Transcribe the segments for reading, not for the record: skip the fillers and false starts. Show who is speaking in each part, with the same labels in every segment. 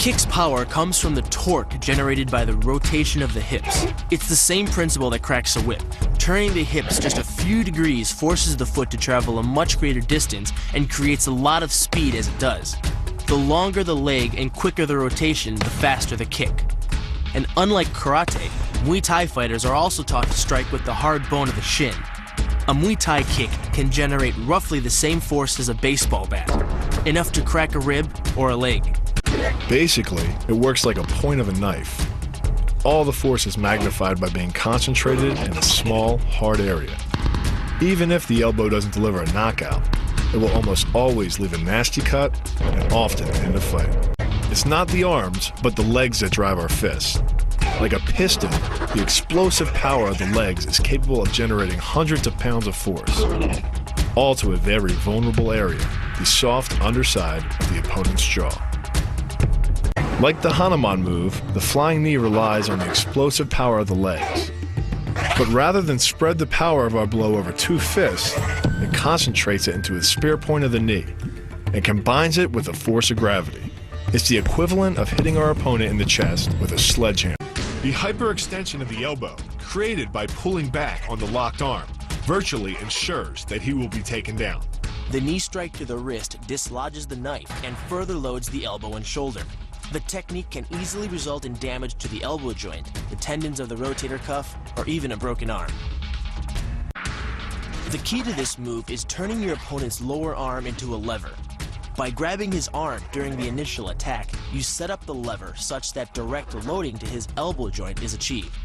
Speaker 1: kick's power comes from the torque generated by the rotation of the hips. It's the same principle that cracks a whip. Turning the hips just a few degrees forces the foot to travel a much greater distance and creates a lot of speed as it does. The longer the leg and quicker the rotation, the faster the kick. And unlike karate, Muay Thai fighters are also taught to strike with the hard bone of the shin. A Muay Thai kick can generate roughly the same force as a baseball bat, enough to crack a rib or a leg.
Speaker 2: Basically, it works like a point of a knife. All the force is magnified by being concentrated in a small, hard area. Even if the elbow doesn't deliver a knockout, it will almost always leave a nasty cut and often end a fight. It's not the arms, but the legs that drive our fists. Like a piston, the explosive power of the legs is capable of generating hundreds of pounds of force, all to a very vulnerable area, the soft underside of the opponent's jaw. Like the Hanuman move, the flying knee relies on the explosive power of the legs. But rather than spread the power of our blow over two fists, it concentrates it into the spear point of the knee and combines it with the force of gravity. It's the equivalent of hitting our opponent in the chest with a sledgehammer. The hyperextension of the elbow, created by pulling back on the locked arm, virtually ensures that he will be taken down.
Speaker 1: The knee strike to the wrist dislodges the knife and further loads the elbow and shoulder. The technique can easily result in damage to the elbow joint, the tendons of the rotator cuff, or even a broken arm. The key to this move is turning your opponent's lower arm into a lever. By grabbing his arm during the initial attack, you set up the lever such that direct loading to his elbow joint is achieved.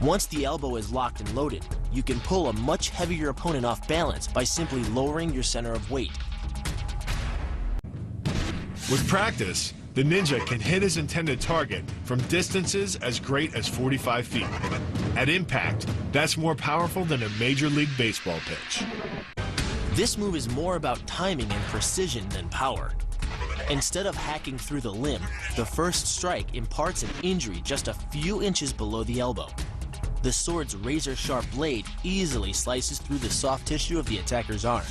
Speaker 1: Once the elbow is locked and loaded, you can pull a much heavier opponent off balance by simply lowering your center of weight.
Speaker 2: With practice, the ninja can hit his intended target from distances as great as 45 feet. At impact, that's more powerful than a Major League Baseball pitch.
Speaker 1: This move is more about timing and precision than power. Instead of hacking through the limb, the first strike imparts an injury just a few inches below the elbow. The sword's razor-sharp blade easily slices through the soft tissue of the attacker's arm.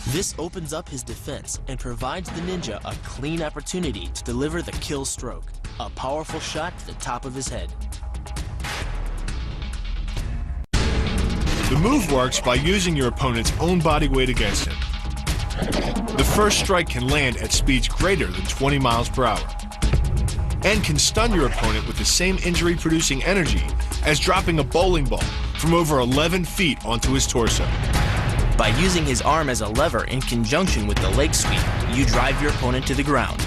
Speaker 1: This opens up his defense and provides the ninja a clean opportunity to deliver the kill stroke, a powerful shot to the top of his head.
Speaker 2: The move works by using your opponent's own body weight against him. The first strike can land at speeds greater than 20 miles per hour and can stun your opponent with the same injury-producing energy as dropping a bowling ball from over 11 feet onto his torso.
Speaker 1: By using his arm as a lever in conjunction with the leg sweep, you drive your opponent to the ground.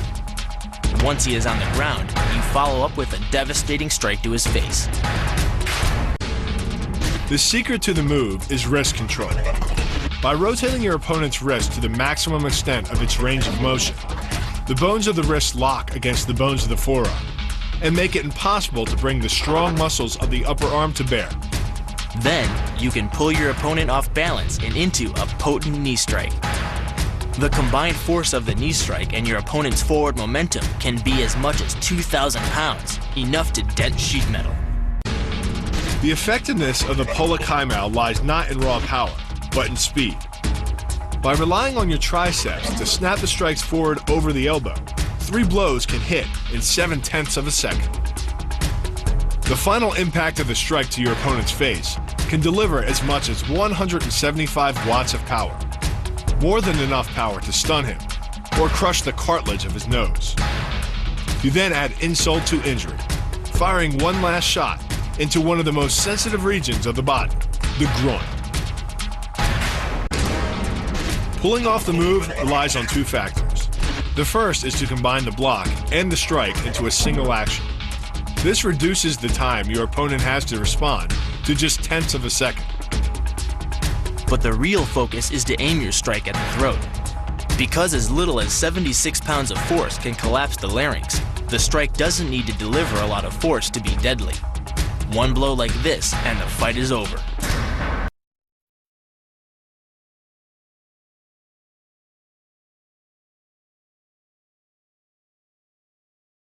Speaker 1: Once he is on the ground, you follow up with a devastating strike to his face.
Speaker 2: The secret to the move is wrist control. By rotating your opponent's wrist to the maximum extent of its range of motion, the bones of the wrist lock against the bones of the forearm and make it impossible to bring the strong muscles of the upper arm to bear.
Speaker 1: Then, you can pull your opponent off balance and into a potent knee strike. The combined force of the knee strike and your opponent's forward momentum can be as much as 2,000 pounds, enough to dent sheet metal.
Speaker 2: The effectiveness of the Pola Kaimao lies not in raw power, but in speed. By relying on your triceps to snap the strikes forward over the elbow, 3 blows can hit in 7/10 of a second. The final impact of the strike to your opponent's face can deliver as much as 175 watts of power, more than enough power to stun him or crush the cartilage of his nose. You then add insult to injury, firing one last shot into one of the most sensitive regions of the body, the groin. Pulling off the move relies on 2 factors. The first is to combine the block and the strike into a single action. This reduces the time your opponent has to respond to just 1/10 of a second.
Speaker 1: But the real focus is to aim your strike at the throat. Because as little as 76 pounds of force can collapse the larynx, the strike doesn't need to deliver a lot of force to be deadly. One blow like this and the fight is over.